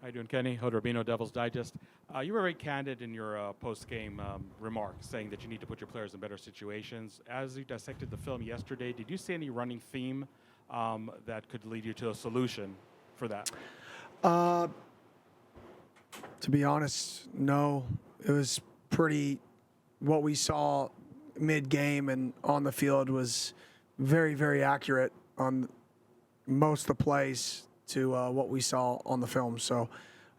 How you doing, Kenny? Hood Rubino, Devil's Digest. You were very candid in your post-game remarks, saying that you need to put your players in better situations. As you dissected the film yesterday, did you see any running theme that could lead you to a solution for that? To be honest, no. It was pretty. What we saw mid-game and on the field was very, very accurate on most of the plays to what we saw on the film. So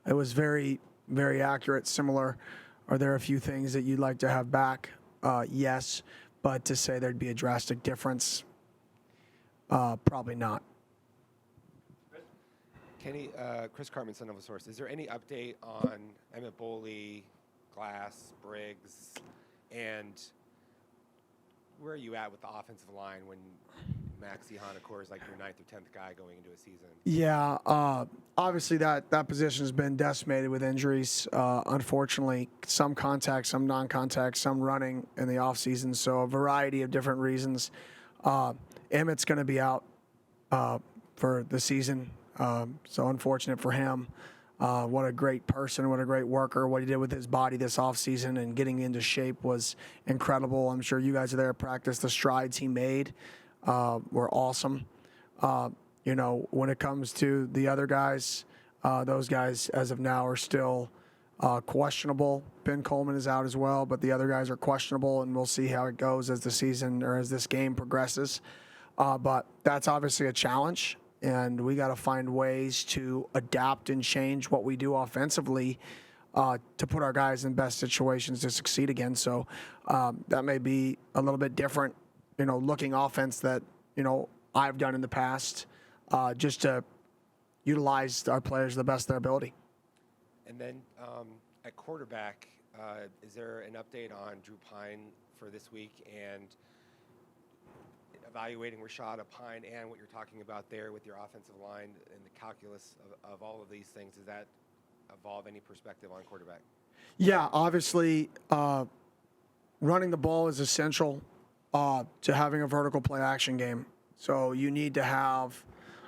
it was very, very accurate, similar. Are there a few things that you'd like to have back? Yes. But to say there'd be a drastic difference, probably not. Kenny, Chris Cartman, Son of a Source. Is there any update on Emmett Boley, Glass, Briggs, and where are you at with the offensive line when Max Ihanacore is like your 9th or 10th guy going into a season? Yeah, obviously that position has been decimated with injuries. Unfortunately, some contact, some non-contact, some running in the offseason. So a variety of different reasons. Emmett's going to be out for the season. So unfortunate for him. What a great person, what a great worker. What he did with his body this offseason and getting into shape was incredible. I'm sure you guys are there at practice. The strides he made were awesome. When it comes to the other guys, those guys as of now are still questionable. Ben Coleman is out as well, but the other guys are questionable, and we'll see how it goes as the season or as this game progresses. But that's obviously a challenge, and we got to find ways to adapt and change what we do offensively to put our guys in best situations to succeed again. So that may be a little bit different, looking offense that, I've done in the past, just to utilize our players to the best of their ability. And then at quarterback, is there an update on Drew Pine for this week and evaluating Rashad Pine and what you're talking about there with your offensive line and the calculus of all of these things? Does that evolve any perspective on quarterback? Yeah, obviously, running the ball is essential to having a vertical play action game. So you need to have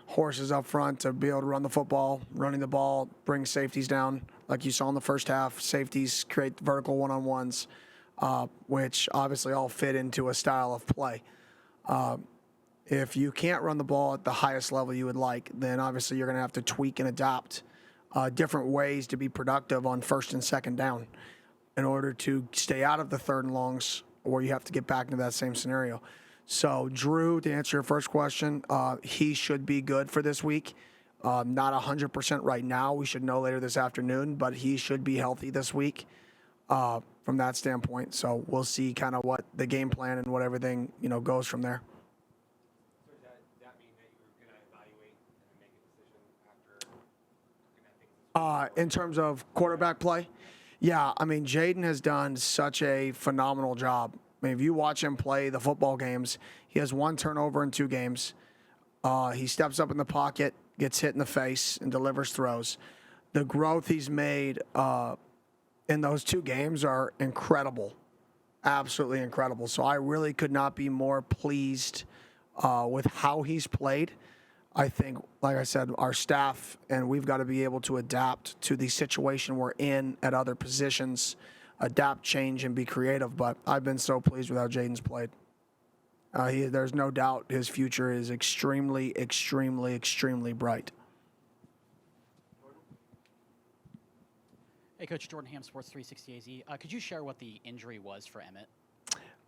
horses up front to be able to run the football. Running the ball brings safeties down, like you saw in the first half. Safeties create vertical one-on-ones, which obviously all fit into a style of play. If you can't run the ball at the highest level you would like, then obviously you're going to have to tweak and adapt different ways to be productive on first and second down in order to stay out of the third and longs, or you have to get back into that same scenario. So Drew, to answer your first question, he should be good for this week. Not 100% right now. We should know later this afternoon, but he should be healthy this week from that standpoint. So we'll see kind of what the game plan and what everything, goes from there. So does that mean that you're going to evaluate and make a decision after looking at things? In terms of quarterback play, yeah, Jaden has done such a phenomenal job. If you watch him play the football games, he has 1 turnover in 2 games. He steps up in the pocket, gets hit in the face, and delivers throws. The growth he's made in those 2 games are incredible, absolutely incredible. So I really could not be more pleased with how he's played. I think, like I said, our staff and we've got to be able to adapt to the situation we're in at other positions, adapt, change, and be creative. But I've been so pleased with how Jaden's played. There's no doubt his future is extremely, extremely, extremely bright. Hey, Coach, Jordan Ham, Sports 360 AZ. Could you share what the injury was for Emmett?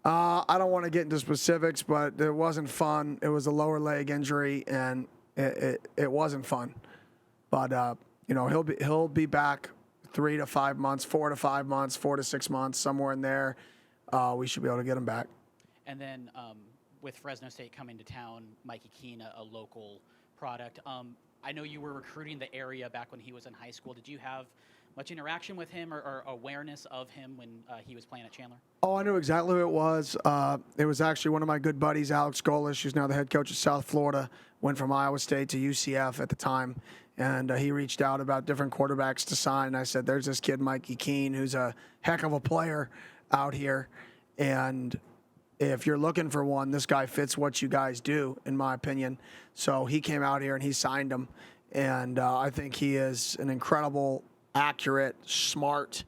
I don't want to get into specifics, but it wasn't fun. It was a lower leg injury, and it wasn't fun. But he'll be back 3 to 5 months, 4 to 5 months, 4 to 6 months, somewhere in there. We should be able to get him back. And then with Fresno State coming to town, Mikey Keene, a local product. I know you were recruiting the area back when he was in high school. Did you have much interaction with him or awareness of him when he was playing at Chandler? Oh, I knew exactly who it was. It was actually one of my good buddies, Alex Golish, who's now the head coach of South Florida, went from Iowa State to UCF at the time. And he reached out about different quarterbacks to sign. And I said, there's this kid, Mikey Keene, who's a heck of a player out here. And if you're looking for one, this guy fits what you guys do, in my opinion. So he came out here and he signed him. And I think he is an incredible, accurate, smart.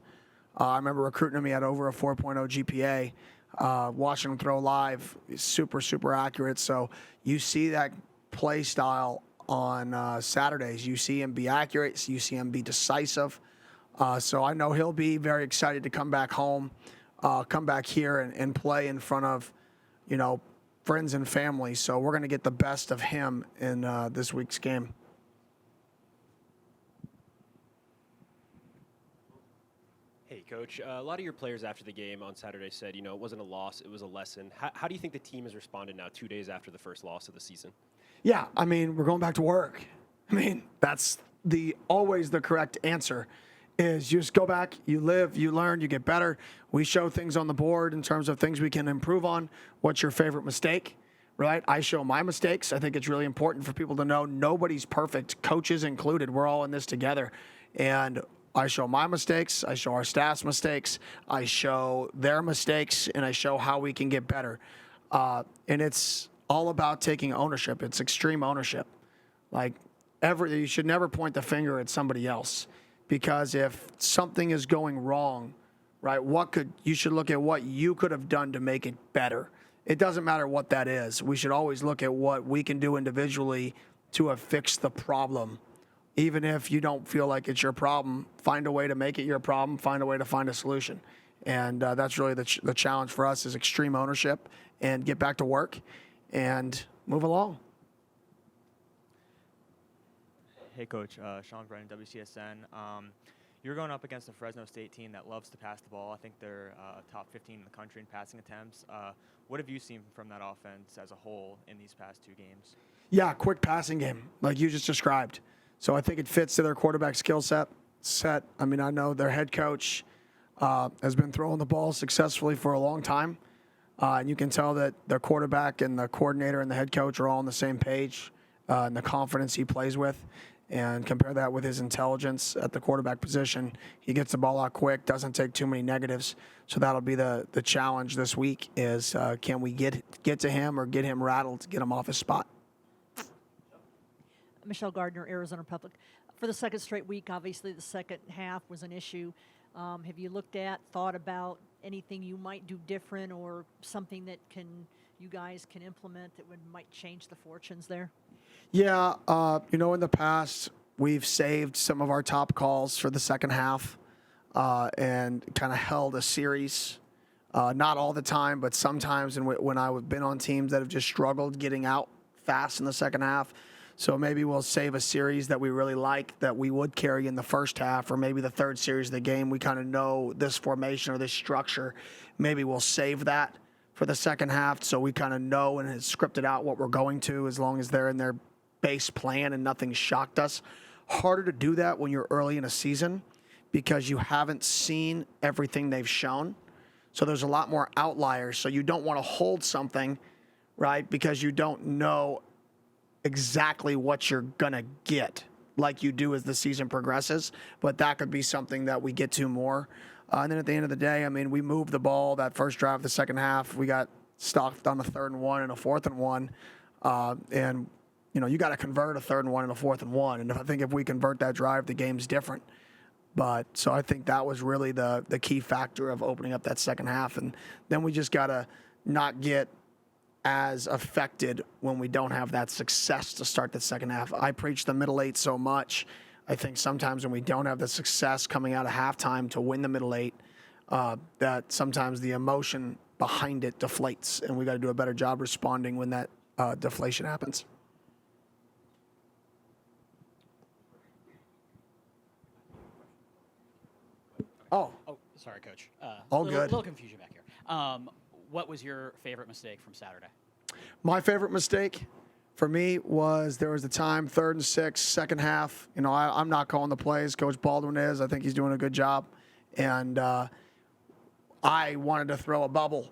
I remember recruiting him. He had over a 4.0 GPA. Watching him throw live, he's super, super accurate. So you see that play style on Saturdays. You see him be accurate. You see him be decisive. So I know he'll be very excited to come back home, come back here and play in front of, friends and family. So we're going to get the best of him in this week's game. Hey, Coach. A lot of your players after the game on Saturday said, it wasn't a loss, it was a lesson. How do you think the team has responded now, 2 days after the first loss of the season? Yeah, we're going back to work. That's always the correct answer. Is you just go back, you live, you learn, you get better. We show things on the board in terms of things we can improve on. What's your favorite mistake, right? I show my mistakes. I think it's really important for people to know nobody's perfect, coaches included. We're all in this together. And I show my mistakes. I show our staff's mistakes. I show their mistakes, and I show how we can get better. And it's all about taking ownership. It's extreme ownership. You should never point the finger at somebody else. Because if something is going wrong, right, you should look at what you could have done to make it better. It doesn't matter what that is. We should always look at what we can do individually to have fixed the problem. Even if you don't feel like it's your problem, find a way to make it your problem, find a way to find a solution. And that's really the challenge for us is extreme ownership and get back to work and move along. Hey, Coach. Sean Brennan, WCSN. You're going up against a Fresno State team that loves to pass the ball. I think they're top 15 in the country in passing attempts. What have you seen from that offense as a whole in these past 2 games? Yeah, quick passing game, like you just described. So I think it fits to their quarterback skill set. I know their head coach has been throwing the ball successfully for a long time. And you can tell that their quarterback and the coordinator and the head coach are all on the same page and the confidence he plays with. And compare that with his intelligence at the quarterback position. He gets the ball out quick, doesn't take too many negatives. So that'll be the challenge this week is can we get to him or get him rattled to get him off his spot? Michelle Gardner, Arizona Public. For the second straight week, obviously the second half was an issue. Have you thought about anything you might do different or something that you guys can implement that might change the fortunes there? Yeah, in the past, we've saved some of our top calls for the second half and kind of held a series. Not all the time, but sometimes when I've been on teams that have just struggled getting out fast in the second half. So maybe we'll save a series that we really like that we would carry in the first half, or maybe the third series of the game. We kind of know this formation or this structure. Maybe we'll save that for the second half so we kind of know and have scripted out what we're going to as long as they're in their base plan and nothing shocked us. Harder to do that when you're early in a season because you haven't seen everything they've shown. So there's a lot more outliers. So you don't want to hold something, right, because you don't know exactly what you're going to get like you do as the season progresses. But that could be something that we get to more. And then at the end of the day, we moved the ball that first drive of the second half. We got stopped on a 3rd and 1 and a 4th and 1. And you got to convert a 3rd and 1 and a 4th and 1. And I think if we convert that drive, the game's different. But so I think that was really the key factor of opening up that second half. And then we just got to not get as affected when we don't have that success to start the second half. I preach the middle 8 so much. I think sometimes when we don't have the success coming out of halftime to win the middle 8, that sometimes the emotion behind it deflates. And we got to do a better job responding when that deflation happens. Oh, sorry, Coach. All good. Little confusion back here. What was your favorite mistake from Saturday? My favorite mistake for me was there was a time, 3rd and 6, second half. I'm not calling the plays. Coach Baldwin is. I think he's doing a good job. And I wanted to throw a bubble.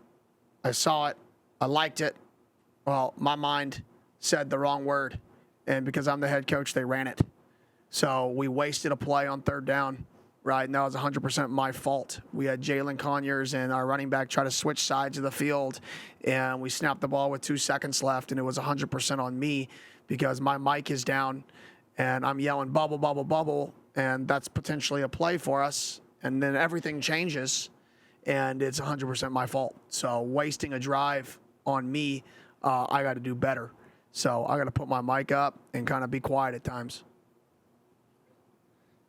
I saw it. I liked it. Well, my mind said the wrong word. And because I'm the head coach, they ran it. So we wasted a play on 3rd down. Right, and that was 100% my fault. We had Jalen Conyers and our running back try to switch sides of the field, and we snapped the ball with 2 seconds left, and it was 100% on me because my mic is down, and I'm yelling bubble, bubble, bubble, and that's potentially a play for us, and then everything changes, and it's 100% my fault. So wasting a drive on me, I got to do better. So I got to put my mic up and kind of be quiet at times.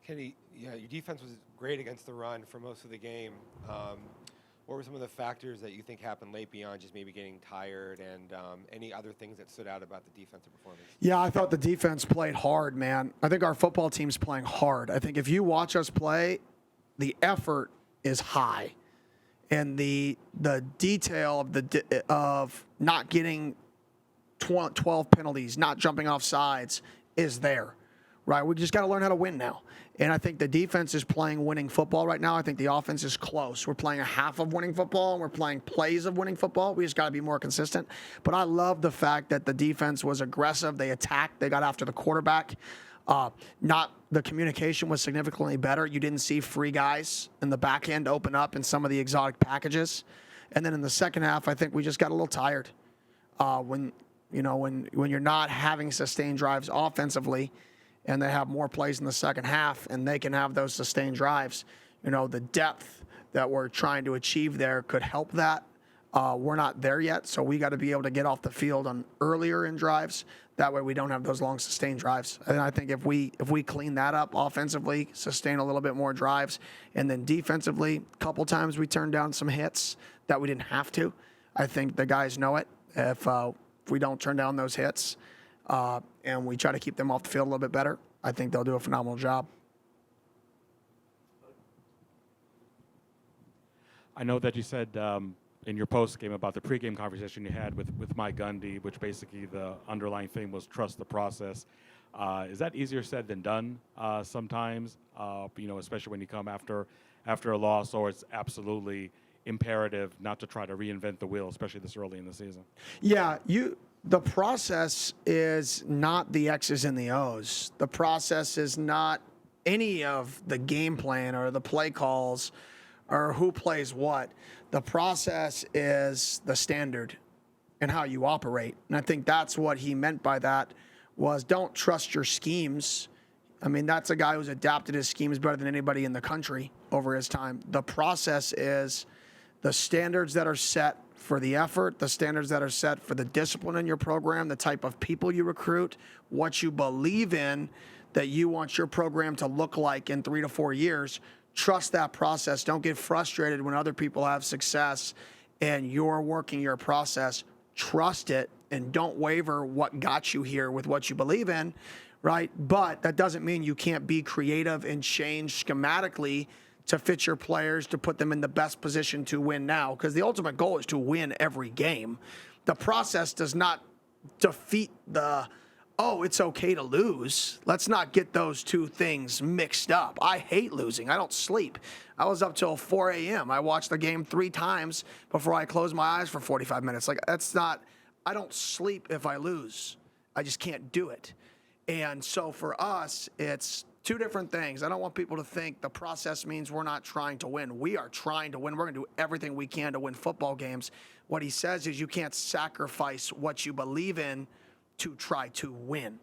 Kenny, yeah, your defense was great against the run for most of the game. What were some of the factors that you think happened late beyond just maybe getting tired, and any other things that stood out about the defensive performance? Yeah, I thought the defense played hard, man. I think our football team's playing hard. I think if you watch us play, the effort is high, and the detail of not getting 12 penalties, not jumping off sides is there, right? We just got to learn how to win now. And I think the defense is playing winning football right now. I think the offense is close. We're playing a half of winning football, and we're playing plays of winning football. We just got to be more consistent. But I love the fact that the defense was aggressive. They attacked. They got after the quarterback. The communication was significantly better. You didn't see free guys in the back end open up in some of the exotic packages. And then in the second half, I think we just got a little tired. When you're not having sustained drives offensively, and they have more plays in the second half, and they can have those sustained drives, the depth that we're trying to achieve there could help that. We're not there yet, so we got to be able to get off the field on earlier in drives. That way we don't have those long sustained drives. And I think if we clean that up offensively, sustain a little bit more drives, and then defensively, a couple times we turned down some hits that we didn't have to. I think the guys know it. If we don't turn down those hits, and we try to keep them off the field a little bit better, I think they'll do a phenomenal job. I know that you said in your post game about the pregame conversation you had with Mike Gundy, which basically the underlying thing was trust the process. Is that easier said than done sometimes? Especially when you come after a loss, or it's absolutely imperative not to try to reinvent the wheel, especially this early in the season? Yeah, the process is not the X's and the O's. The process is not any of the game plan or the play calls or who plays what. The process is the standard and how you operate. And I think that's what he meant by that was don't trust your schemes. I mean, that's a guy who's adapted his schemes better than anybody in the country over his time. The process is the standards that are set for the effort, the standards that are set for the discipline in your program, the type of people you recruit, what you believe in that you want your program to look like in 3 to 4 years. Trust that process. Don't get frustrated when other people have success and you're working your process. Trust it and don't waver what got you here with what you believe in, right? But that doesn't mean you can't be creative and change schematically to fit your players, to put them in the best position to win now, because the ultimate goal is to win every game. The process does not defeat it's okay to lose. Let's not get those two things mixed up. I hate losing. I don't sleep. I was up till 4 a.m. I watched the game 3 times before I closed my eyes for 45 minutes. I don't sleep if I lose. I just can't do it. And so for us, it's two different things. I don't want people to think the process means we're not trying to win. We are trying to win. We're going to do everything we can to win football games. What he says is you can't sacrifice what you believe in to try to win.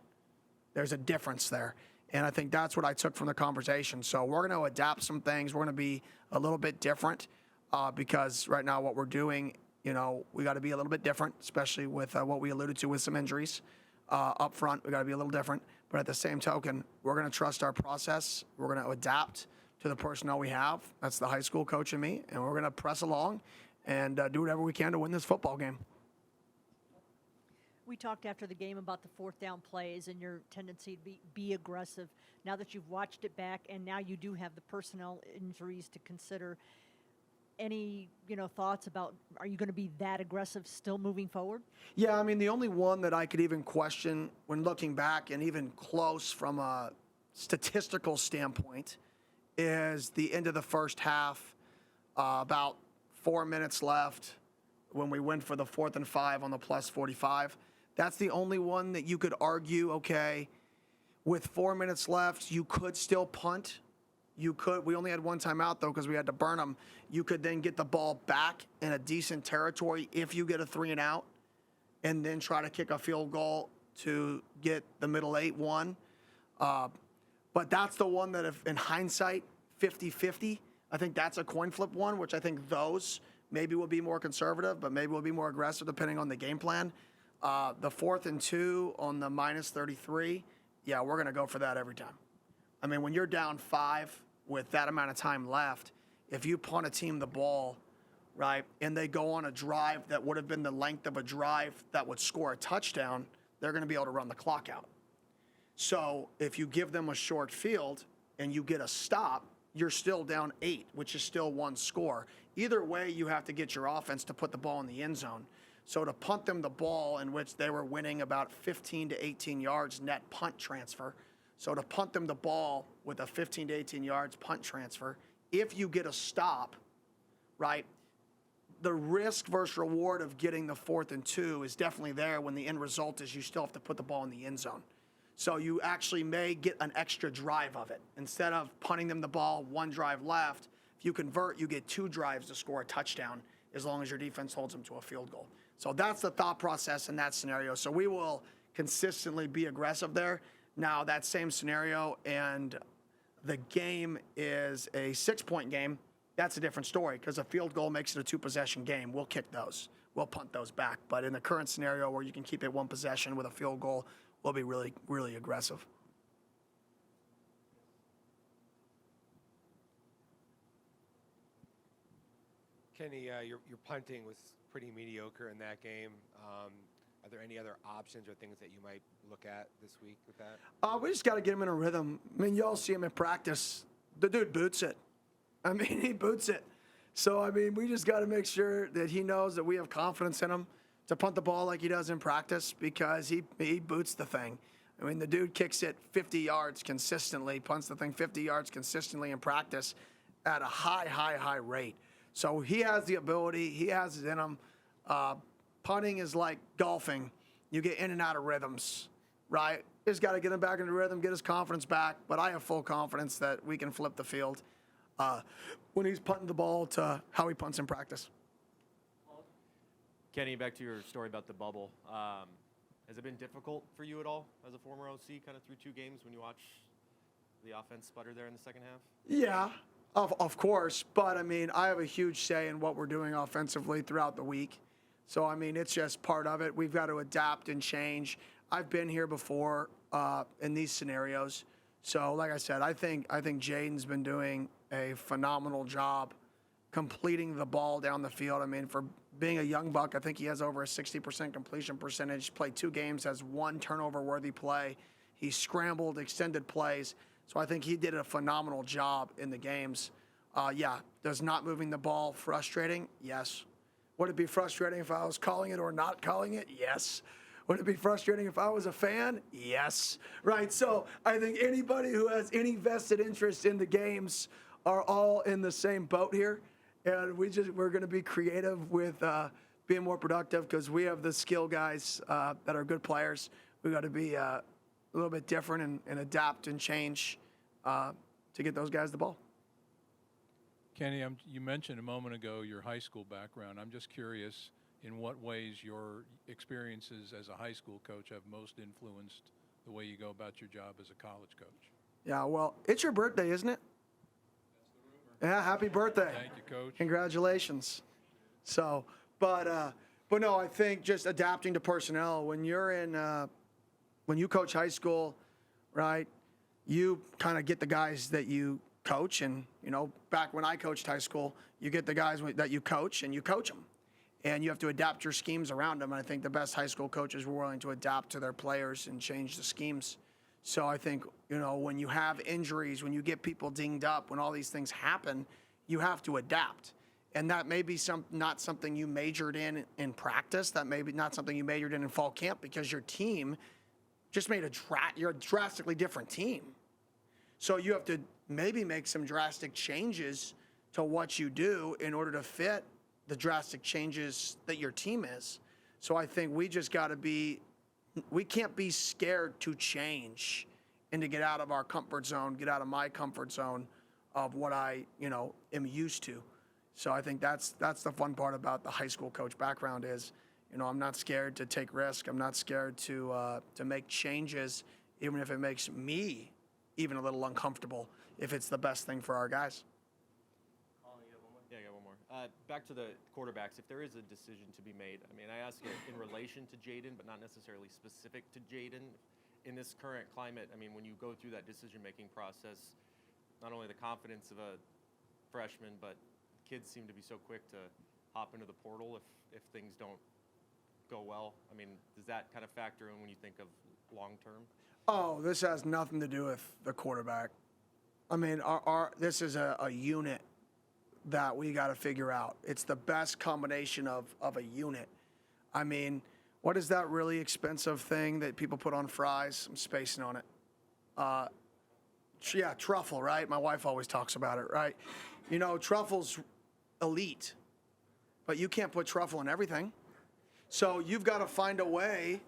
There's a difference there. And I think that's what I took from the conversation. So we're going to adapt some things. We're going to be a little bit different because right now what we're doing, we got to be a little bit different, especially with what we alluded to with some injuries up front. We got to be a little different. But at the same token, we're going to trust our process. We're going to adapt to the personnel we have. That's the high school coach in me. And we're going to press along and do whatever we can to win this football game. We talked after the game about the 4th down plays and your tendency to be aggressive. Now that you've watched it back and now you do have the personnel injuries to consider, any thoughts about are you going to be that aggressive still moving forward? Yeah, I mean, the only one that I could even question when looking back and even close from a statistical standpoint is the end of the first half, about 4 minutes left when we went for the 4th and 5 on the plus 45. That's the only one that you could argue, okay, with 4 minutes left, you could still punt. We only had one timeout, though, because we had to burn them. You could then get the ball back in a decent territory if you get a 3 and out, and then try to kick a field goal to get the middle 8-1. But that's the one that, if in hindsight, 50-50, I think that's a coin flip one, which I think those maybe will be more conservative, but maybe will be more aggressive depending on the game plan. The 4th and 2 on the minus 33, yeah, we're going to go for that every time. I mean, when you're down 5 with that amount of time left, if you punt a team the ball, right, and they go on a drive that would have been the length of a drive that would score a touchdown, they're going to be able to run the clock out. So if you give them a short field and you get a stop, you're still down 8, which is still 1 score. Either way, you have to get your offense to put the ball in the end zone. So to punt them the ball, in which they were winning about 15 to 18 yards net punt transfer. So to punt them the ball with a 15 to 18 yards punt transfer, if you get a stop, right, the risk versus reward of getting the 4th and 2 is definitely there when the end result is you still have to put the ball in the end zone. So you actually may get an extra drive of it. Instead of punting them the ball, 1 drive left, if you convert, you get 2 drives to score a touchdown as long as your defense holds them to a field goal. So that's the thought process in that scenario. So we will consistently be aggressive there. Now, that same scenario and the game is a 6-point game, that's a different story because a field goal makes it a 2-possession game. We'll kick those. We'll punt those back. But in the current scenario where you can keep it 1 possession with a field goal, we'll be really, really aggressive. Kenny, your punting was pretty mediocre in that game. Are there any other options or things that you might look at this week with that? We just got to get him in a rhythm. I mean, y'all see him in practice. The dude boots it. I mean, he boots it. So, I mean, we just got to make sure that he knows that we have confidence in him to punt the ball like he does in practice because he boots the thing. I mean, the dude kicks it 50 yards consistently, punts the thing 50 yards consistently in practice at a high rate. So he has the ability. He has it in him. Punting is like golfing. You get in and out of rhythms, right? Just got to get him back into rhythm, get his confidence back. But I have full confidence that we can flip the field when he's punting the ball to how he punts in practice. Kenny, back to your story about the bubble. Has it been difficult for you at all as a former OC, kind of through 2 games when you watch the offense sputter there in the second half? Yeah, of course. But, I mean, I have a huge say in what we're doing offensively throughout the week. So, I mean, it's just part of it. We've got to adapt and change. I've been here before in these scenarios. So, like I said, I think Jaden's been doing a phenomenal job completing the ball down the field. I mean, for being a young buck, I think he has over a 60% completion percentage. Played 2 games, has 1 turnover-worthy play. He scrambled extended plays. So I think he did a phenomenal job in the games. Does not moving the ball frustrating? Yes. Would it be frustrating if I was calling it or not calling it? Yes. Would it be frustrating if I was a fan? Yes. Right. So I think anybody who has any vested interest in the games are all in the same boat here. And we're going to be creative with being more productive because we have the skill guys that are good players. We got to be a little bit different and adapt and change to get those guys the ball. Kenny, you mentioned a moment ago your high school background. I'm just curious in what ways your experiences as a high school coach have most influenced the way you go about your job as a college coach. Yeah, well, it's your birthday, isn't it? That's the rumor. Yeah, happy birthday. Thank you, Coach. Congratulations. So, but no, I think just adapting to personnel. When you're in, when you coach high school, right, you kind of get the guys that you coach. And, you know, back when I coached high school, you get the guys that you coach and you coach them. And you have to adapt your schemes around them. And I think the best high school coaches were willing to adapt to their players and change the schemes. So I think, you know, when you have injuries, when you get people dinged up, when all these things happen, you have to adapt. And that may be not something you majored in practice. That may be not something you majored in fall camp because your team just made you're a drastically different team. So you have to maybe make some drastic changes to what you do in order to fit the drastic changes that your team is. So I think we just got to we can't be scared to change and to get out of our comfort zone, get out of my comfort zone of what I, am used to. So I think that's the fun part about the high school coach background is, I'm not scared to take risk. I'm not scared to make changes even if it makes me even a little uncomfortable, if it's the best thing for our guys. Yeah, I got one more. Back to the quarterbacks. If there is a decision to be made, I mean, I ask it in relation to Jaden, but not necessarily specific to Jaden. In this current climate, I mean, when you go through that decision-making process, not only the confidence of a freshman, but kids seem to be so quick to hop into the portal if things don't go well. I mean, does that kind of factor in when you think of long-term? Oh, this has nothing to do with the quarterback. I mean, this is a unit that we got to figure out. It's the best combination of a unit. I mean, what is that really expensive thing that people put on fries? I'm spacing on it. Yeah, truffle, right? My wife always talks about it, right? You know, truffle's elite, but you can't put truffle in everything. So you've got to find a way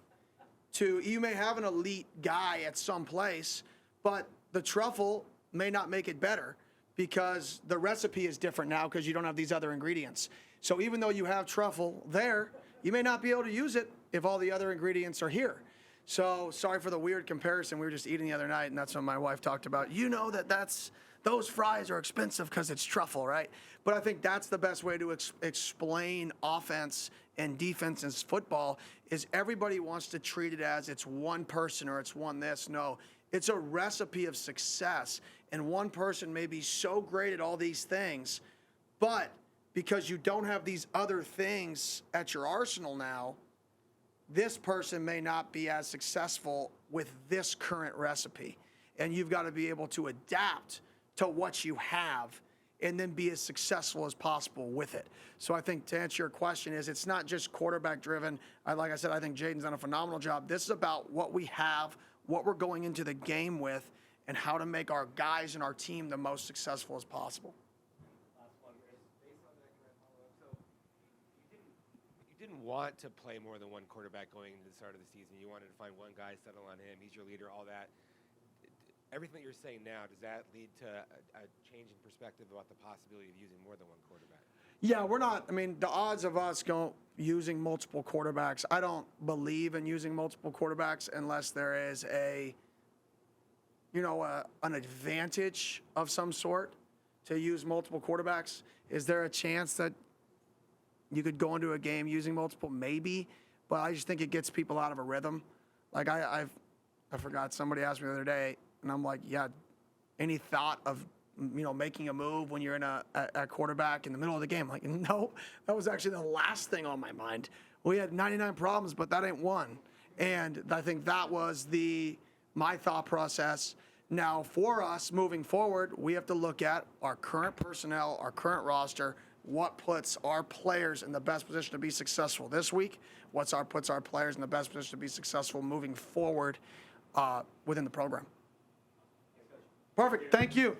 you may have an elite guy at some place, but the truffle may not make it better because the recipe is different now because you don't have these other ingredients. So even though you have truffle there, you may not be able to use it if all the other ingredients are here. So sorry for the weird comparison. We were just eating the other night, and that's when my wife talked about, you know, those fries are expensive because it's truffle, right? But I think that's the best way to explain offense and defense in football is everybody wants to treat it as it's one person or it's one this. No, it's a recipe of success. And one person may be so great at all these things, but because you don't have these other things at your arsenal now, this person may not be as successful with this current recipe. And you've got to be able to adapt to what you have and then be as successful as possible with it. So I think to answer your question is it's not just quarterback driven. Like I said, I think Jaden's done a phenomenal job. This is about what we have, what we're going into the game with, and how to make our guys and our team the most successful as possible. You didn't want to play more than one quarterback going into the start of the season. You wanted to find one guy, settle on him. He's your leader, all that. Everything that you're saying now, does that lead to a change in perspective about the possibility of using more than one quarterback? Yeah, we're not. I mean, the odds of us using multiple quarterbacks, I don't believe in using multiple quarterbacks unless there is an advantage of some sort to use multiple quarterbacks. Is there a chance that you could go into a game using multiple? Maybe, but I just think it gets people out of a rhythm. Like I forgot, somebody asked me the other day, and I'm like, yeah, any thought of making a move when you're in a quarterback in the middle of the game? Like, no, that was actually the last thing on my mind. We had 99 problems, but that ain't one. And I think that was my thought process. Now, for us moving forward, we have to look at our current personnel, our current roster, what puts our players in the best position to be successful this week, puts our players in the best position to be successful moving forward within the program. Perfect. Thank you.